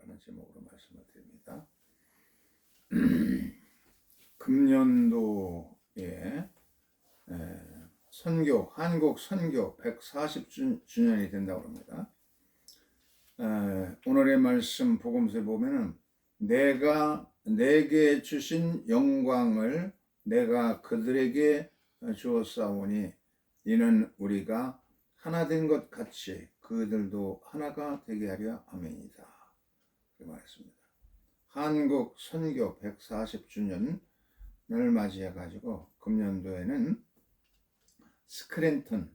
라는 제목으로 말씀을 드립니다. 금년도에 선교, 한국 선교 140주년이 된다고 합니다. 오늘의 말씀 복음서에 보면은 내가 내게 주신 영광을 내가 그들에게 주었사오니 이는 우리가 하나 된 것 같이 그들도 하나가 되게 하려 함이니이다. 그렇게 말했습니다. 한국 선교 140주년을 맞이해 가지고 금년도에는 스크랜턴,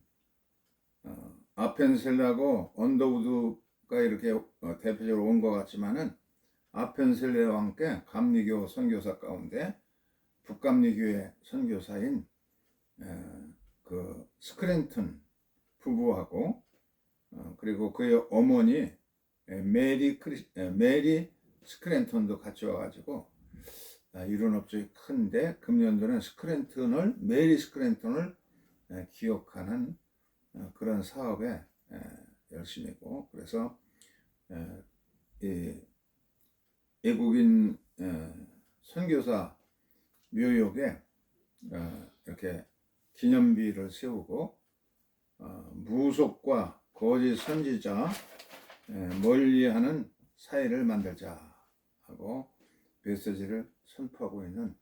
아펜셀라고 언더우드가 이렇게 대표적으로 온 것 같지만은 아펜셀라와 함께 감리교 선교사 가운데 북감리교의 선교사인 그 스크랜턴 부부하고 그리고 그의 어머니 메리 스크랜턴도 같이 와가지고 이룬 업적이 큰데 금년도는 메리 스크랜턴을 기억하는 그런 사업에 열심이고, 그래서 이 외국인 선교사 묘역에 이렇게 기념비를 세우고 무속과 거짓 선지자 멀리하는 사회를 만들자 하고 메시지를 선포하고 있는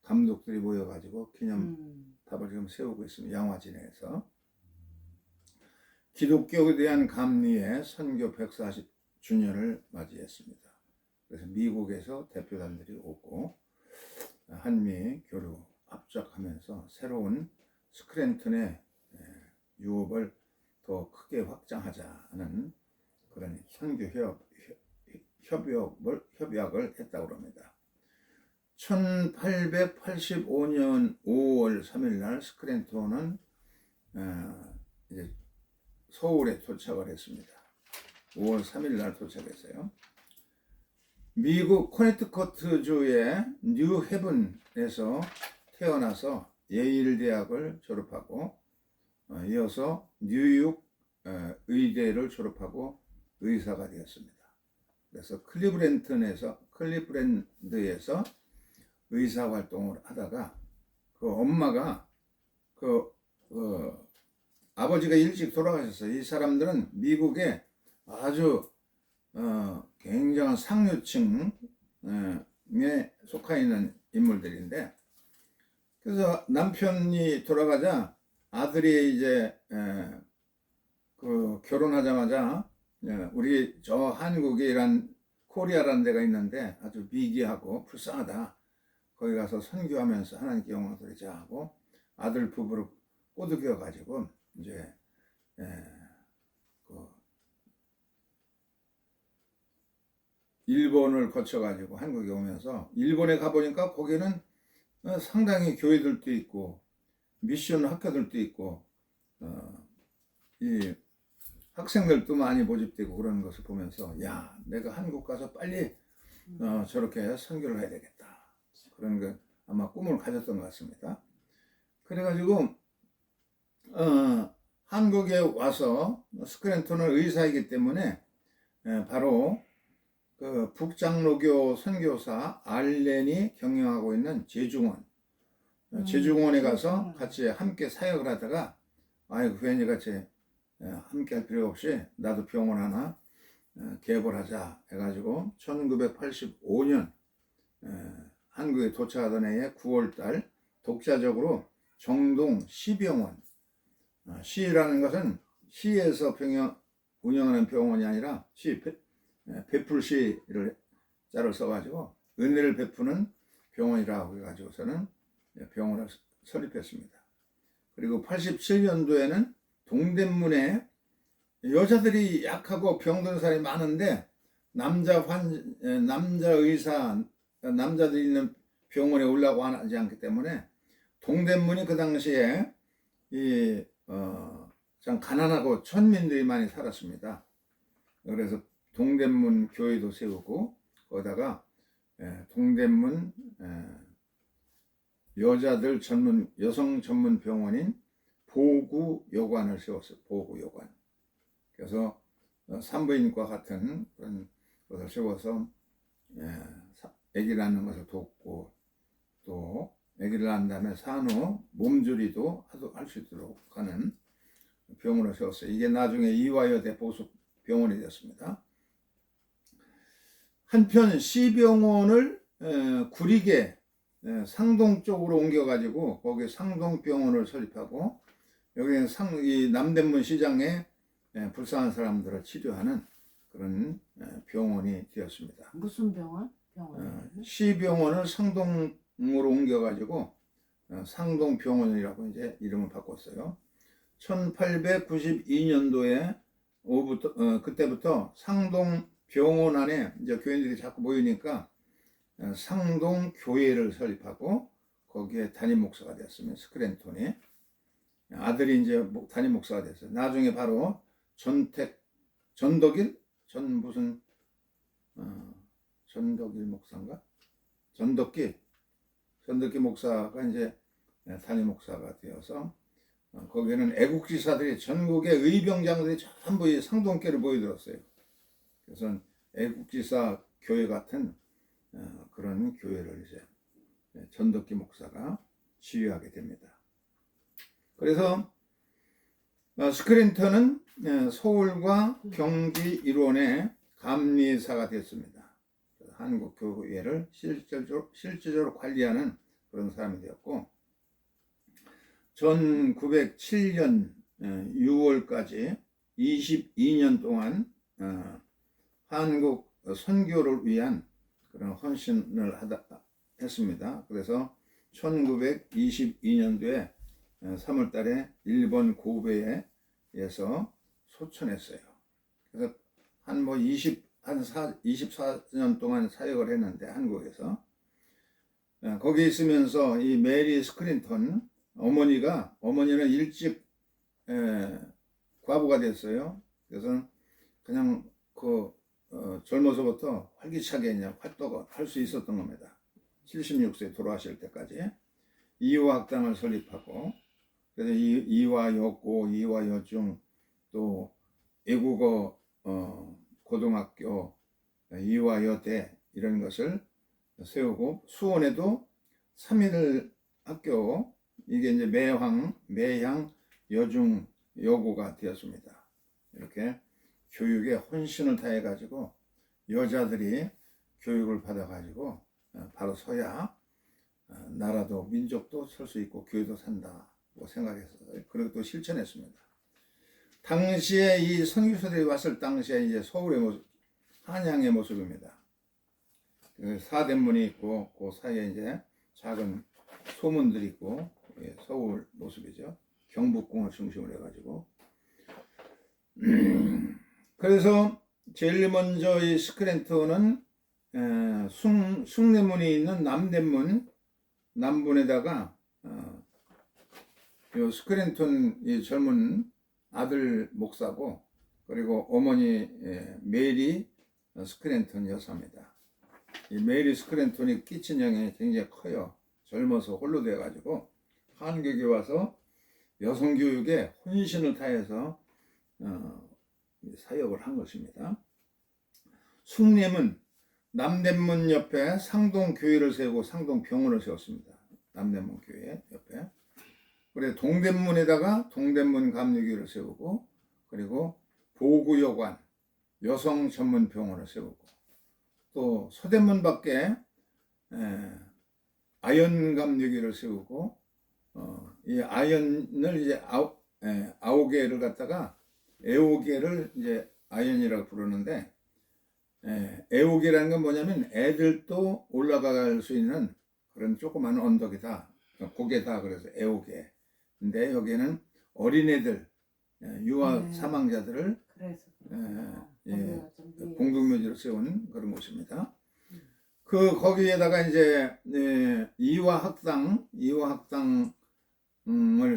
감독들이 모여가지고 기념탑을 지금 세우고 있습니다. 양화진에서 기독교에 대한 감리의 선교 140주년을 맞이했습니다. 그래서 미국에서 대표단들이 오고 한미 교류 합작하면서 새로운 스크랜턴의 유업을 더 크게 확장하자는 그런 선교 협약을 했다고 합니다. 1885년 5월 3일 날 스크랜턴은 이제 서울에 도착을 했습니다. 5월 3일 날 도착했어요. 미국 코네티컷주의 뉴헤븐에서 태어나서 예일 대학을 졸업하고 이어서 뉴욕 의대를 졸업하고 의사가 되었습니다. 그래서 클리브랜드에서 의사 활동을 하다가 그 엄마가 아버지가 일찍 돌아가셨어요. 이 사람들은 미국의 아주 굉장한 상류층에 속해 있는 인물들인데, 그래서 남편이 돌아가자 아들이 이제 결혼하자마자 우리 저 한국에 코리아라는 데가 있는데 아주 미개하고 불쌍하다. 거기 가서 선교하면서 하나님께 영광 돌리자 하고 아들 부부를 꼬드겨 가지고 이제 일본을 거쳐 가지고 한국에 오면서 일본에 가보니까 거기는 상당히 교회들도 있고 미션 학교들도 있고 이 학생들도 많이 모집되고 그러는 것을 보면서 야, 내가 한국 가서 빨리 저렇게 선교를 해야 되겠다. 그런 거 아마 꿈을 가졌던 것 같습니다. 그래가지고 한국에 와서 스크랜턴은 의사이기 때문에 바로 그 북장로교 선교사 알렌이 경영하고 있는 제중원에 가서 같이 함께 사역을 하다가 아이고 괜히 같이 함께 할 필요 없이 나도 병원 하나 개업하자 해가지고 1985년 한국에 도착하던 해에 9월달 독자적으로 정동 시병원, 시라는 것은 시에서 운영하는 병원이 아니라 베풀시를 자를 써가지고 은혜를 베푸는 병원이라고 해가지고서는 병원을 설립했습니다. 그리고 87년도에는 동대문에 여자들이 약하고 병든 사람이 많은데 남자 의사, 남자들이 있는 병원에 오려고 하지 않기 때문에 동대문이 그 당시에 참 가난하고 천민들이 많이 살았습니다. 그래서 동대문 교회도 세우고 거기다가 동대문 여성 전문 병원인 보구여관을 세웠어요. 보구여관. 그래서 산부인과 같은 그런 그것을 세워서 아기를 낳는 것을 돕고, 또 아기를 낳은 다음에 산후 몸조리도 할 수 있도록 하는 병원을 세웠어요. 이게 나중에 이화여대 보수 병원이 됐습니다. 한편 C병원을 구리개 상동 쪽으로 옮겨가지고 거기 상동병원을 설립하고, 여기는 이 남대문 시장에 불쌍한 사람들을 치료하는 그런 병원이 되었습니다. 무슨 병원? C병원을 상동으로 옮겨가지고 상동병원이라고 이제 이름을 바꿨어요. 1892년도에 그때부터 상동병원 안에 이제 교인들이 자꾸 모이니까 상동교회를 설립하고 거기에 담임 목사가 됐으면 스크랜톤이 아들이 이제 담임 목사가 됐어요. 나중에 바로 전덕일 목사인가? 전덕기 목사가 이제 담임 목사가 되어서 거기에는 애국지사들이 전국의 의병장들이 전부 이 상동교회를 모여들었어요. 그래서 애국지사 교회 같은 그런 교회를 이제 전덕기 목사가 지휘하게 됩니다. 그래서 스크린턴은 서울과 경기 일원의 감리사가 됐습니다. 한국 교회를 실질적으로 관리하는 그런 사람이 되었고, 1907년 6월까지 22년 동안 한국 선교를 위한 그런 헌신을 했습니다. 그래서 1922년도에 3월 달에 일본 고베에서 소천했어요. 그래서 한 24년 동안 사역을 했는데, 한국에서 거기 있으면서 이 메리 스크린턴 어머니는 일찍 과부가 됐어요. 그래서 그냥 젊어서부터 활기차게 그냥 활동을 할 수 있었던 겁니다. 76세 돌아가실 때까지 이화학당을 설립하고, 그래서 이화여고, 이화여중, 또 외국어 고등학교, 이화여대 이런 것을 세우고, 수원에도 3일 학교, 이게 이제 매향 여중 여고가 되었습니다. 이렇게 교육에 혼신을 다해 가지고 여자들이 교육을 받아 가지고 바로 서야 나라도 민족도 설 수 있고 교회도 산다고 생각했어요. 그리고 또 실천했습니다. 당시에 이 선교사들이 왔을 당시에 이제 서울의 모습, 한양의 모습입니다. 사대문이 있고 그 사이에 이제 작은 소문들이 있고, 서울 모습이죠. 경복궁을 중심으로 해가지고. 그래서 제일 먼저 이 스크랜턴은 숭례문이 있는 남대문 남분에다가 요 스크랜턴 이 젊은 아들 목사고, 그리고 어머니 메리 스크랜턴 여사입니다. 이 메리 스크랜턴이 끼친 영향이 굉장히 커요. 젊어서 홀로 돼가지고 한국에 와서 여성교육에 혼신을 다해서 사역을 한 것입니다. 숭례문 남대문 옆에 상동교회를 세우고 상동병원을 세웠습니다. 남대문 교회 옆에. 그리고 동대문에다가 동대문 감리교회를 세우고, 그리고 보구여관 여성 전문 병원을 세우고, 또 서대문 밖에 아연감리교회를 세우고, 이 아연을 이제 아홉 개를 갖다가 애오개를 이제 아연이라고 부르는데, 애오개라는 건 뭐냐면 애들도 올라갈 수 있는 그런 조그마한 언덕이다, 고개다. 그래서 애오개. 근데 여기에는 어린애들, 유아 사망자들을 공동묘지로 세운 그런 곳입니다. 거기에다가 이제 이화학당을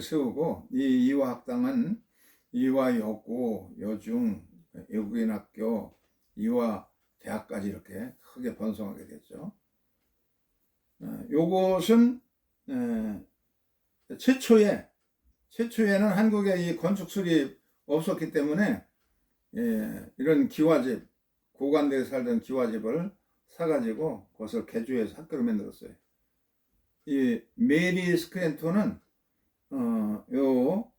세우고, 이 이화학당은 이화여고, 여중, 외국인학교, 이화대학까지 이렇게 크게 번성하게 됐죠. 요것은 최초에는 한국에 이 건축술이 없었기 때문에 이런 기와집, 고관대에 살던 기와집을 사가지고 그것을 개조해서 학교를 만들었어요. 이 메리 스크랜턴은 요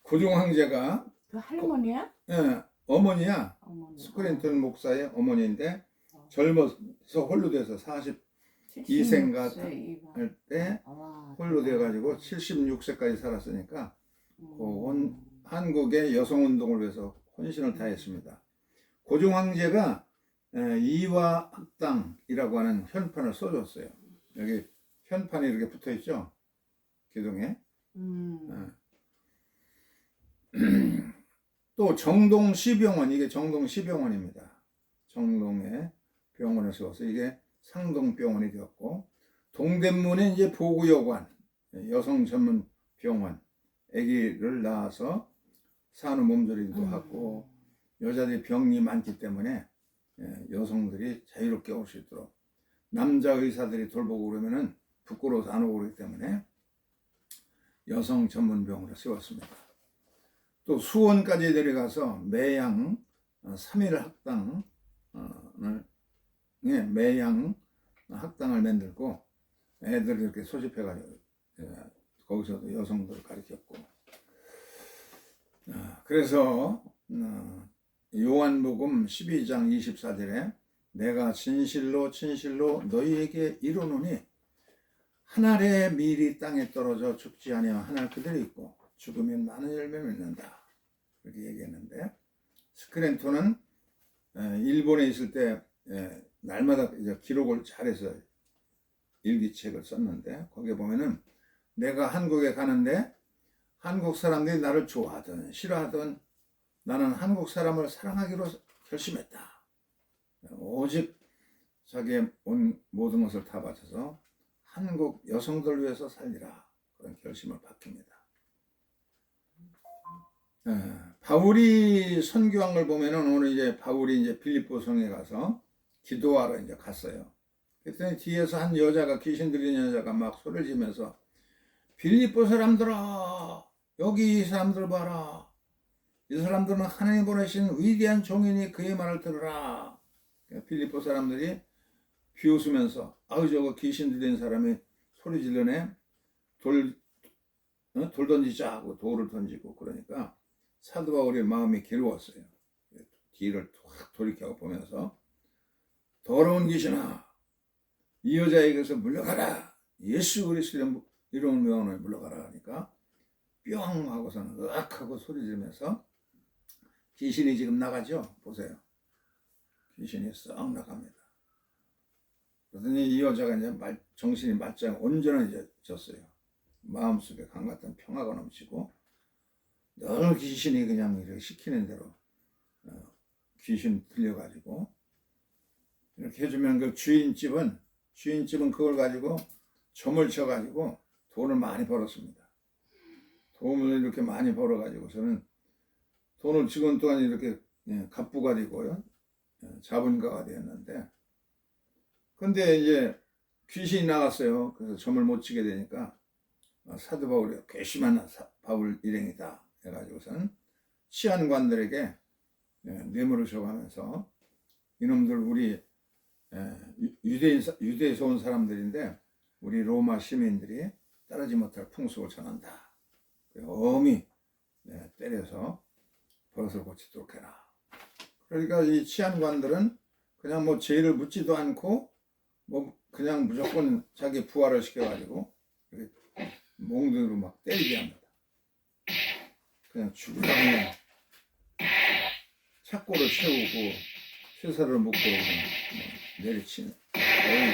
고종 황제가 그 할머니야? 어머니야. 어머니. 스크랜턴 목사의 어머니인데 젊어서 홀로 돼서 42세인가 할 때 홀로 돼가지고 76세까지 살았으니까 한국의 여성운동을 위해서 헌신을 다했습니다. 고종 황제가 이화학당이라고 하는 현판을 써줬어요. 여기 현판이 이렇게 붙어 있죠, 기둥에. 또 정동시병원, 이게 정동시병원입니다. 정동에 병원을 세워서 이게 상동병원이 되었고, 동대문에 이제 보구여관, 여성 전문 병원, 아기를 낳아서 산후 몸조리도 하고, 여자들이 병이 많기 때문에 여성들이 자유롭게 올 수 있도록, 남자 의사들이 돌보고 그러면은 부끄러워서 안 오고 그러기 때문에 여성 전문 병원을 세웠습니다. 또 수원까지 내려가서 매양 3일 학당을 매양 학당을 만들고 애들을 이렇게 소집해가지고 거기서도 여성들을 가르쳤고, 그래서 요한복음 12장 24절에 내가 진실로 너희에게 이르노니 한 알의 밀이 땅에 떨어져 죽지 아니하면 한 알 그대로 있고 죽으면 많은 열매를 맺는다, 이렇게 얘기했는데, 스크랜턴은 일본에 있을 때 날마다 기록을 잘해서 일기책을 썼는데, 거기에 보면은 내가 한국에 가는데 한국 사람들이 나를 좋아하든 싫어하든 나는 한국 사람을 사랑하기로 결심했다. 오직 자기의 온 모든 것을 다 바쳐서 한국 여성들을 위해서 살리라, 그런 결심을 밝힙니다. 바울이 선교한 걸 보면은 오늘 이제 바울이 이제 빌립보 성에 가서 기도하러 이제 갔어요. 그랬더니 뒤에서 한 여자가, 귀신 들린 여자가 막 소리를 지면서 빌립보 사람들아, 여기 이 사람들 봐라. 이 사람들은 하나님 보내신 위대한 종이니 그의 말을 들으라. 빌립보 사람들이 비웃으면서 아우 저거 귀신 들린 사람이 소리 질러네, 돌 던지자 하고 돌을 던지고, 그러니까 사도 바울의 마음이 괴로웠어요. 뒤를 확 돌이켜 보면서 더러운 귀신아, 이 여자에게서 물러가라, 예수 그리스도의 이름을 명하노니 물러가라 하니까 뿅 하고서는 으악 하고 소리 지르면서 귀신이 지금 나가죠. 보세요. 귀신이 썩 나갑니다. 그러더니 이 여자가 이제 정신이 말짱 온전해졌어요. 마음속에 강같은 평화가 넘치고 늘 귀신이 그냥 이렇게 시키는 대로 귀신 들려가지고 이렇게 해주면 그 주인집은 그걸 가지고 점을 쳐가지고 돈을 많이 벌었습니다. 돈을 이렇게 많이 벌어가지고서는 돈을 지금 동안 이렇게 갑부가 되고요, 자본가가 되었는데, 근데 이제 귀신이 나갔어요. 그래서 점을 못 치게 되니까 사도 바울이 괘씸한 바울 일행이다 해가지고서는 치안관들에게 뇌물을 줘가면서 이놈들 우리 유대에서 온 사람들인데 우리 로마 시민들이 따르지 못할 풍속을 전한다. 엄히 때려서 버릇을 고치도록 해라. 그러니까 이 치안관들은 그냥 뭐 죄를 묻지도 않고 뭐 그냥 무조건 자기 부하를 시켜가지고 몽둥이로 막 때리게 합니다. 그냥 죽으라고 그냥 착고를 채우고 쇠사를 묶고 내리치는, 거의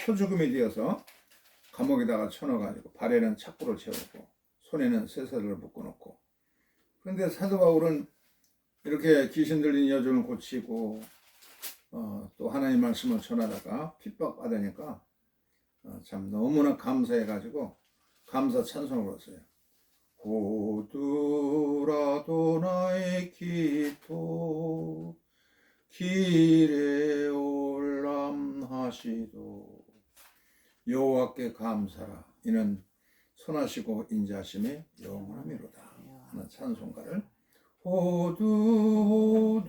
초죽음이 되어서 감옥에다가 쳐넣어가지고 발에는 착고를 채우고 손에는 쇠사를 묶어놓고. 그런데 사도 바울은 이렇게 귀신 들린 여종을 고치고 또 하나님 말씀을 전하다가 핍박받으니까 참 너무나 감사해가지고 감사 찬송을 불렀어요. 호두라도 나의 기토 길에 올람하시도 여호와께 감사라, 이는 선하시고 인자하심이 영원하미로다 하는 찬송가를 호두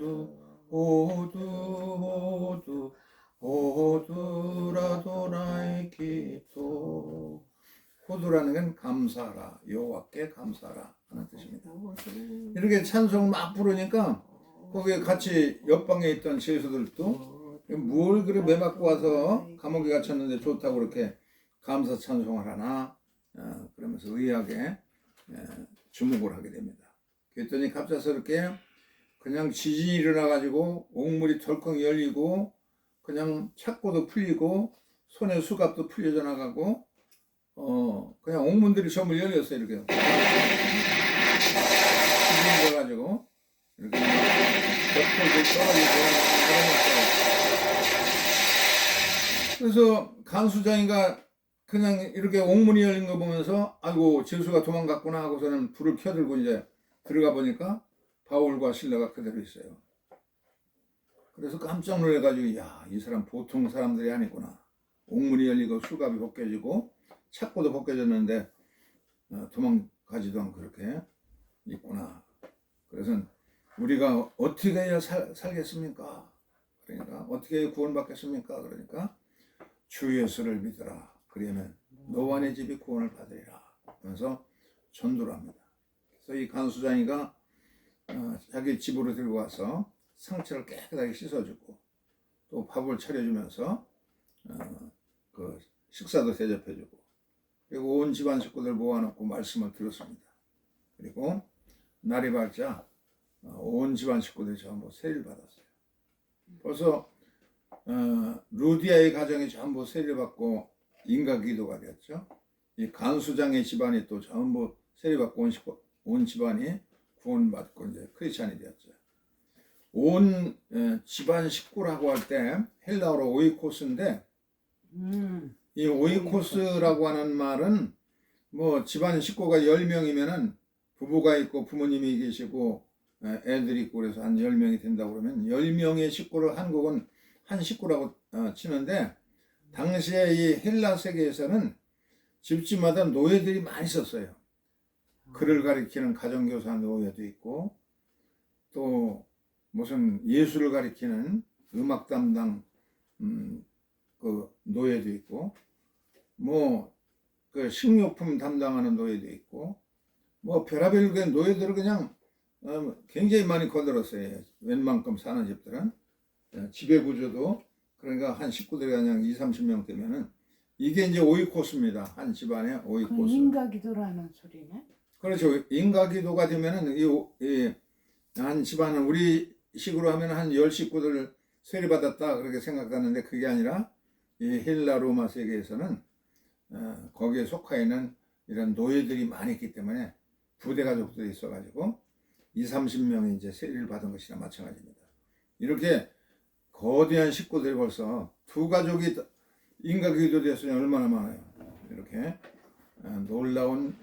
호두 호두라도 나의 기도. 호두라는 건 감사하라, 여호와께 감사하라 하는 뜻입니다. 이렇게 찬송을 막 부르니까 거기에 같이 옆방에 있던 제수들도 뭘 그래 매맞고 와서 감옥에 갇혔는데 좋다고 그렇게 감사 찬송을 하나 그러면서 의하게 주목을 하게 됩니다. 그랬더니 갑작스럽게 그냥 지진이 일어나가지고 옥물이 덜컹 열리고 그냥 착고도 풀리고 손에 수갑도 풀려져 나가고 그냥 옥문들이 전부 열렸어요. 이렇게 지진이 일어나가지고 이렇게 벽돌도 떨어지고 그러면서 그래서 간수장이가 그냥 이렇게 옥문이 열린 거 보면서 아이고 제수가 도망갔구나 하고서는 불을 켜들고 이제 들어가 보니까 바울과 실라가 그대로 있어요. 그래서 깜짝 놀래가지고 야, 이 사람 보통 사람들이 아니구나. 옥문이 열리고 수갑이 벗겨지고 착고도 벗겨졌는데 도망가지도 않고 그렇게 있구나. 그래서 우리가 어떻게 해야 살겠습니까? 그러니까 어떻게 해야 구원받겠습니까? 그러니까 주 예수를 믿으라. 그러면 너와 내 집이 구원을 받으리라. 하면서 전도를 합니다. 그래서 이 간수장이가 자기 집으로 들고 와서 상처를 깨끗하게 씻어주고 또 밥을 차려주면서 그 식사도 대접해주고 그리고 온 집안 식구들 모아놓고 말씀을 들었습니다. 그리고 날이 밝자 온 집안 식구들이 전부 세례를 받았어요. 벌써 루디아의 가정이 전부 세례를 받고 인가기도가 되었죠. 이 간수장의 집안이 또 전부 세례받고 온 집안이 구원받고 이제 크리스찬이 되었죠. 온 집안 식구라고 할 때 헬라어로 오이코스인데 이 오이코스라고 하는 말은 뭐 집안 식구가 10명이면은 부부가 있고 부모님이 계시고 애들이 있고 그래서 한 10명이 된다고 그러면 10명의 식구를 한국은 한 식구라고 치는데 당시에 이 헬라 세계에서는 집집마다 노예들이 많이 있었어요. 글을 가리키는 가정교사 노예도 있고 또 무슨 예술을 가리키는 음악 담당 그 노예도 있고 뭐 그 식료품 담당하는 노예도 있고 뭐 별의별 노예들을 그냥 굉장히 많이 거들었어요. 웬만큼 사는 집들은 지배 구조도 그러니까 한 식구들이 그냥 20-30명 되면은 이게 이제 오이코스입니다. 한 집안에 오이코스. 인가기도라는 소리네. 그렇죠. 인가기도가 되면은 한 집안은 우리 식으로 하면 한 10식구들 세례받았다 그렇게 생각하는데 그게 아니라 이 헬라 로마 세계에서는 거기에 속하 있는 이런 노예들이 많이 있기 때문에 부대 가족들이 있어가지고 20-30명이 이제 세례를 받은 것이나 마찬가지입니다. 이렇게 거대한 식구들이 벌써 두 가족이 인가기도 됐으니 얼마나 많아요. 이렇게 놀라운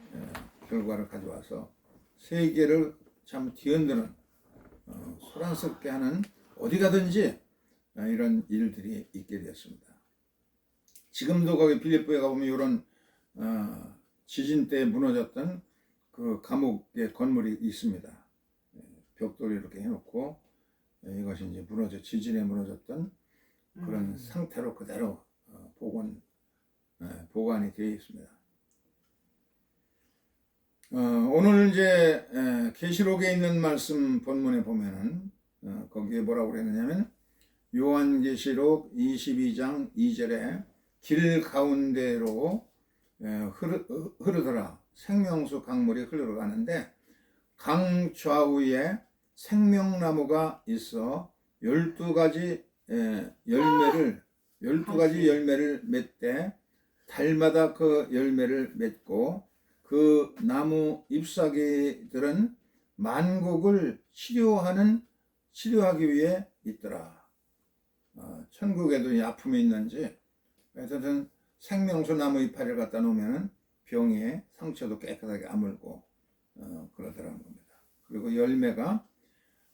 결과를 가져와서 세계를 참 뒤흔드는 소란스럽게 하는 어디 가든지 이런 일들이 있게 되었습니다. 지금도 거기 빌립보에 가보면 이런 지진 때 무너졌던 그 감옥의 건물이 있습니다. 벽돌을 이렇게 해놓고 이것이 이제 지진에 무너졌던 그런 상태로 그대로 보관이 되어 있습니다. 오늘 이제 계시록에 있는 말씀 본문에 보면은 거기에 뭐라고 그랬느냐면 요한계시록 22장 2절에 길 가운데로 흐르더라 생명수 강물이 흘러가는데 강 좌우에 생명나무가 있어 12가지 열매를 맺되 달마다 그 열매를 맺고 그 나무 잎사귀들은 만국을 치료하기 위해 있더라. 천국에도 이 아픔이 있는지 하여튼 생명수 나무 이파리를 갖다 놓으면 병에 상처도 깨끗하게 아물고 그러더라는 겁니다. 그리고 열매가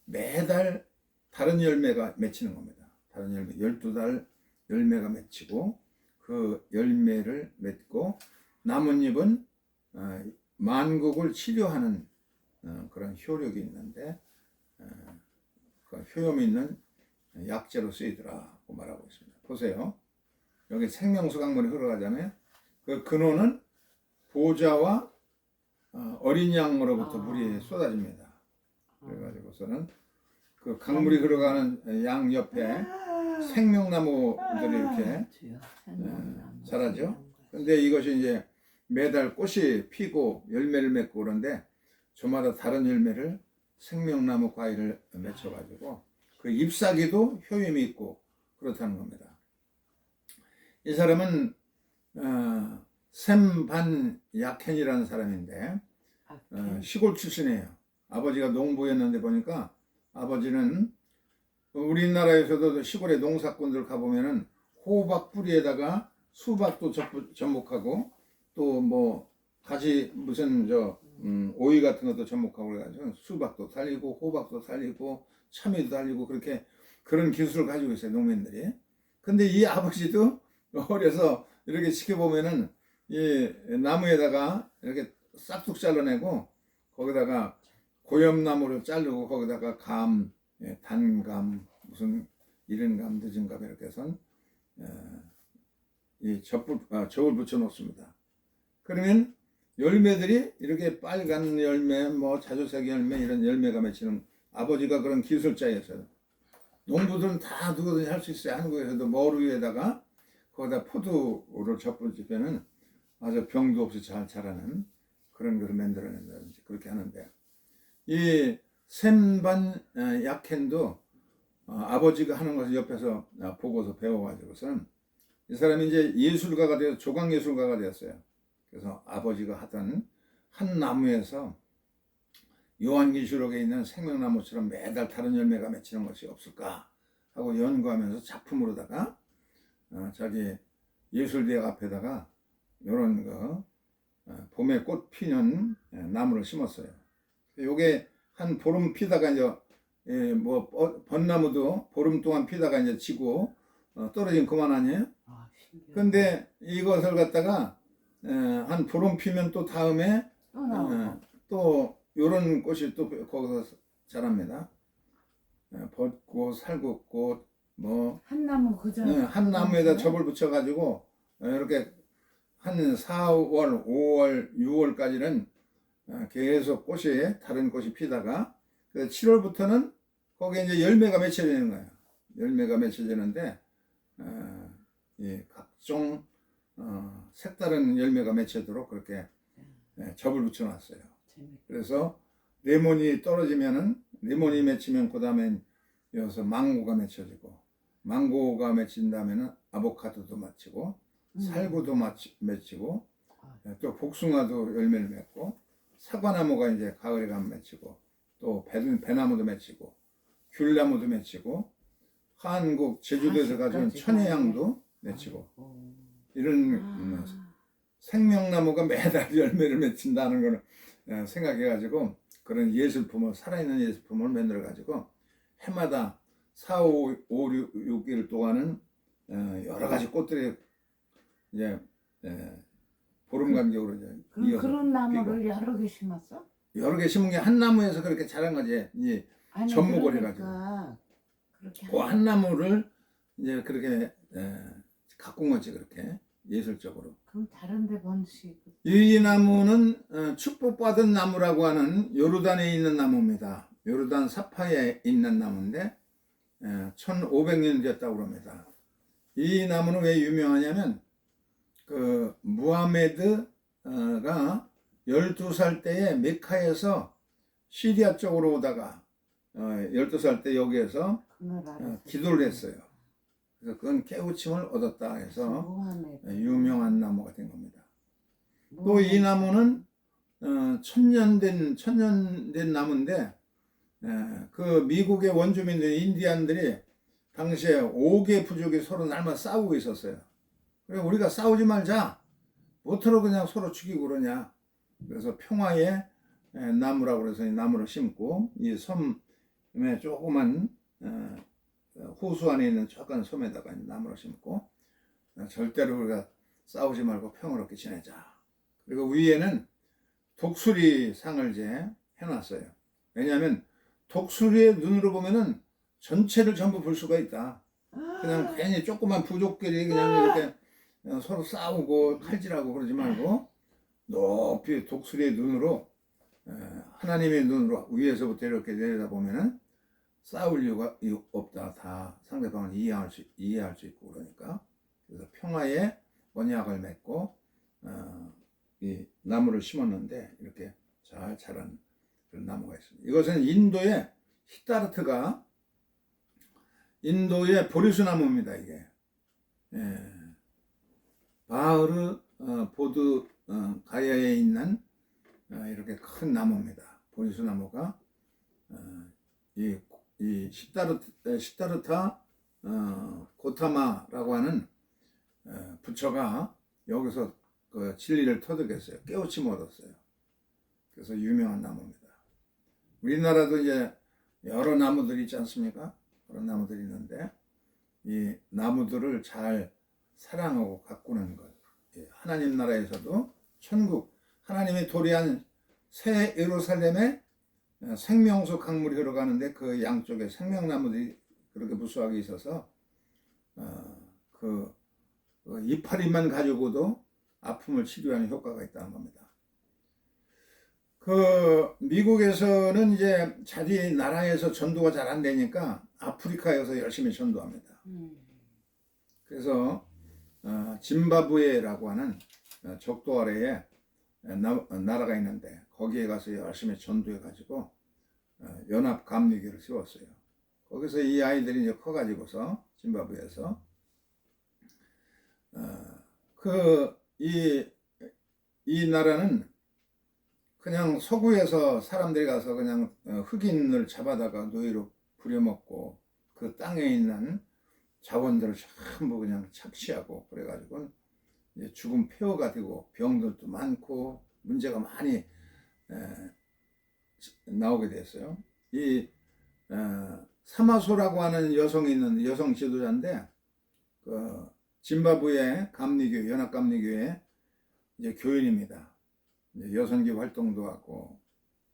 매달 다른 열매가 맺히는 겁니다. 다른 열매 12달 열매가 맺히고 그 열매를 맺고 나뭇잎은 만국을 치료하는 그런 효력이 있는데 그 효염이 있는 약재로 쓰이더라고 말하고 있습니다. 보세요. 여기 생명수 강물이 흘러가잖아요. 그 근원은 보좌와 어린 양으로부터 물이 쏟아집니다. 그래가지고서는 그 강물이 흘러가는 양 옆에 생명나무들이 이렇게 자라죠. 근데 이것이 이제 매달 꽃이 피고 열매를 맺고 그런데 저마다 다른 열매를 생명나무 과일을 맺혀가지고 그 잎사귀도 효임이 있고 그렇다는 겁니다. 이 사람은 샘반 약헨이라는 사람인데 시골 출신이에요. 아버지가 농부였는데 보니까 아버지는 우리나라에서도 시골에 농사꾼들 가보면은 호박 뿌리에다가 수박도 접목하고 또 뭐 가지 무슨 오이 같은 것도 접목하고 그래가지고 수박도 달리고 호박도 달리고 참외도 달리고 그렇게 그런 기술을 가지고 있어요, 농민들이. 근데 이 아버지도 어려서 이렇게 지켜보면은 이 나무에다가 이렇게 싹둑 잘라내고 거기다가 고염나무를 자르고 거기다가 단감, 무슨 이른 감, 늦은 감 이렇게 해서 이 젖을 붙여 놓습니다. 그러면 열매들이 이렇게 빨간 열매, 뭐 자주색 열매 이런 열매가 맺히는 아버지가 그런 기술자였어요. 농부들은 다 누구든지 할 수 있어요. 한국에서도 머루 위에다가 거기다 포도를 접붙이면은 아주 병도 없이 잘 자라는 그런 것을 만들어낸다든지 그렇게 하는데 이 샘반 약헨도 아버지가 하는 것을 옆에서 보고서 배워가지고서는 이 사람이 이제 예술가가 되어 조각 예술가가 되었어요. 그래서 아버지가 하던 한 나무에서 요한계시록에 있는 생명나무처럼 매달 다른 열매가 맺히는 것이 없을까 하고 연구하면서 작품으로다가 자기 예술대학 앞에다가 이런 봄에 꽃 피는 나무를 심었어요. 요게 한 보름 피다가 이제 뭐 벚나무도 보름 동안 피다가 이제 지고 떨어진 그만 아니에요? 근데 이것을 갖다가 한 보름 피면 또 다음에 또 요런 꽃이 또 거기서 자랍니다. 벚꽃, 살구꽃, 뭐 한 나무 그저 한 나무에다 접을 붙여가지고 이렇게 한 4월, 5월, 6월까지는 계속 꽃이 다른 꽃이 피다가 7월부터는 거기에 이제 열매가 맺혀지는 거예요. 열매가 맺혀지는데 이 각종 색다른 열매가 맺히도록 그렇게 접을 붙여놨어요. 그래서 레몬이 떨어지면은 레몬이 맺히면 그 다음엔 여기서 망고가 맺혀지고 망고가 맺힌 다음에는 아보카도도 맺히고 살구도 맺히고 또 복숭아도 열매를 맺고 사과나무가 이제 가을에 가면 맺히고 또 배나무도 맺히고 귤나무도 맺히고 한국 제주도에서 가져온 천혜향도 맺히고 이런 생명나무가 매달 열매를 맺힌다는 걸 생각해가지고 그런 예술품을 살아있는 예술품을 만들어가지고 해마다 4, 5, 6일 동안은 여러 가지 꽃들이 이제 보름 간격으로 이제 이어서 그런 나무를 피고. 여러 개 심었어? 여러 개 심은 게 한 나무에서 그렇게 자란 거지. 이제 아니, 접목을 그러니까 그렇게 그 한 나무를 이제 그렇게 가꾼 거지 그렇게 예술적으로. 그럼 다른데 번식 이 나무는 축복받은 나무라고 하는 요르단에 있는 나무입니다. 요르단 사파에 있는 나무인데 1500년 됐다고 합니다. 이 나무는 왜 유명하냐면 그 무하메드가 12살 때에 메카에서 시리아 쪽으로 오다가 12살 때 여기에서 기도를 했어요. 그래서 그건 깨우침을 얻었다 해서 유명한 나무가 된 겁니다. 또 이 나무는 천년 된 나무인데 그 미국의 원주민들 인디안들이 당시에 5개 부족이 서로 날마다 싸우고 있었어요. 그래서 우리가 싸우지 말자. 뭐처럼 그냥 서로 죽이고 그러냐. 그래서 평화의 나무라고 그래서 이 나무를 심고 이 섬에 조그만 호수 안에 있는 조그만 섬에다가 나무를 심고 절대로 우리가 싸우지 말고 평화롭게 지내자. 그리고 위에는 독수리 상을 이제 해놨어요. 왜냐하면 독수리의 눈으로 보면은 전체를 전부 볼 수가 있다. 그냥 괜히 조그만 부족끼리 그냥 이렇게 서로 싸우고 칼질하고 그러지 말고 높이 독수리의 눈으로 하나님의 눈으로 위에서부터 이렇게 내려다보면은 싸울 이유가 없다. 다 상대방을 이해할 수 있고 그러니까. 그래서 평화의 언약을 맺고 이 나무를 심었는데 이렇게 잘 자란 그런 나무가 있습니다. 이것은 시타르트가 인도의 보리수 나무입니다. 이게 바흐르 보드 가야에 있는 이렇게 큰 나무입니다. 보리수 나무가 이 시타르타 고타마라고 하는 부처가 여기서 그 진리를 터득했어요. 깨우침 얻었어요. 그래서 유명한 나무입니다. 우리나라도 이제 여러 나무들이 있지 않습니까? 그런 나무들이 있는데 이 나무들을 잘 사랑하고 가꾸는 것. 하나님 나라에서도 천국, 하나님의 도래한 새 예루살렘에 생명수 강물이 흘러가는데 그 양쪽에 생명나무들이 그렇게 무수하게 있어서 그 이파리만 가지고도 아픔을 치료하는 효과가 있다는 겁니다. 그 미국에서는 이제 자기 나라에서 전도가 잘 안 되니까 아프리카에서 열심히 전도합니다. 그래서 짐바브웨라고 하는 적도 아래에 나라가 있는데 거기에 가서 열심히 전도해 가지고 연합 감리교를 세웠어요. 거기서 이 아이들이 이제 커가지고서 짐바브웨에서 이 나라는 그냥 서구에서 사람들이 가서 그냥 흑인을 잡아다가 노예로 부려먹고 그 땅에 있는 자원들을 전부 그냥 착취하고 그래가지고 이제 죽은 폐허가 되고 병들도 많고 문제가 많이 나오게 됐어요. 이 사마소라고 하는 여성이 있는 여성 지도자인데 그 짐바브웨 감리교 연합감리교회 이제 교인입니다. 이제 여성기 활동도 하고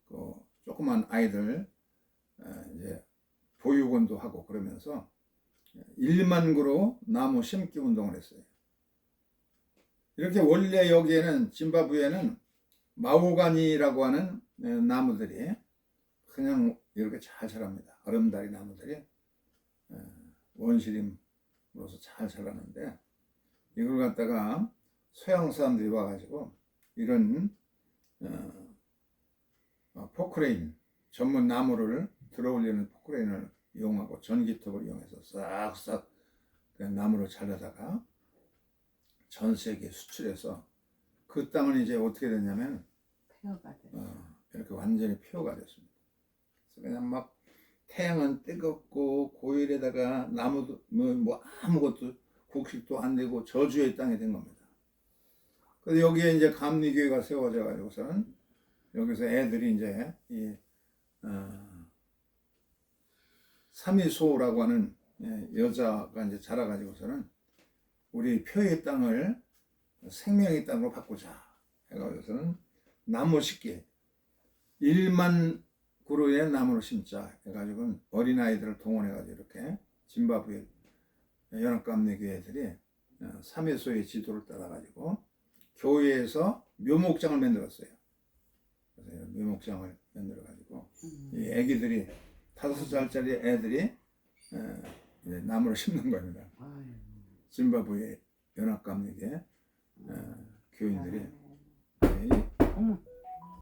그 조그만 아이들 이제 보육원도 하고 그러면서 1만 그루 나무 심기 운동을 했어요. 이렇게 원래 여기에는 짐바브웨는 마호가니라고 하는 나무들이 그냥 이렇게 잘 자랍니다. 얼음다리 나무들이 원시림으로서 잘 자라는데 이걸 갖다가 서양 사람들이 와가지고 이런 포크레인 전문 나무를 들어올리는 포크레인을 이용하고 전기톱을 이용해서 싹싹 나무를 잘라다가 전 세계에 수출해서 그 땅은 이제 어떻게 됐냐면 폐허가 돼. 이렇게 완전히 폐허가 됐습니다. 그래서 그냥 막 태양은 뜨겁고 고열에다가 나무도 뭐 아무것도 곡식도 안 되고 저주의 땅이 된 겁니다. 그래서 여기에 이제 감리교회가 세워져 가지고서는 여기서 애들이 이제 이 사미소라고 하는 여자가 이제 자라가지고서는 우리 표의 땅을 생명의 땅으로 바꾸자 해가지고서는 나무 심기 1만 그루의 나무를 심자 해가지고 어린아이들을 동원해가지고 이렇게 짐바브웨 연합감리교회들이 사미소의 지도를 따라가지고 교회에서 묘목장을 만들었어요. 그래서 묘목장을 만들어가지고 이 애기들이 5살짜리 애들이 이제 나무를 심는 겁니다. 짐바브웨 연합감리교회 교인들이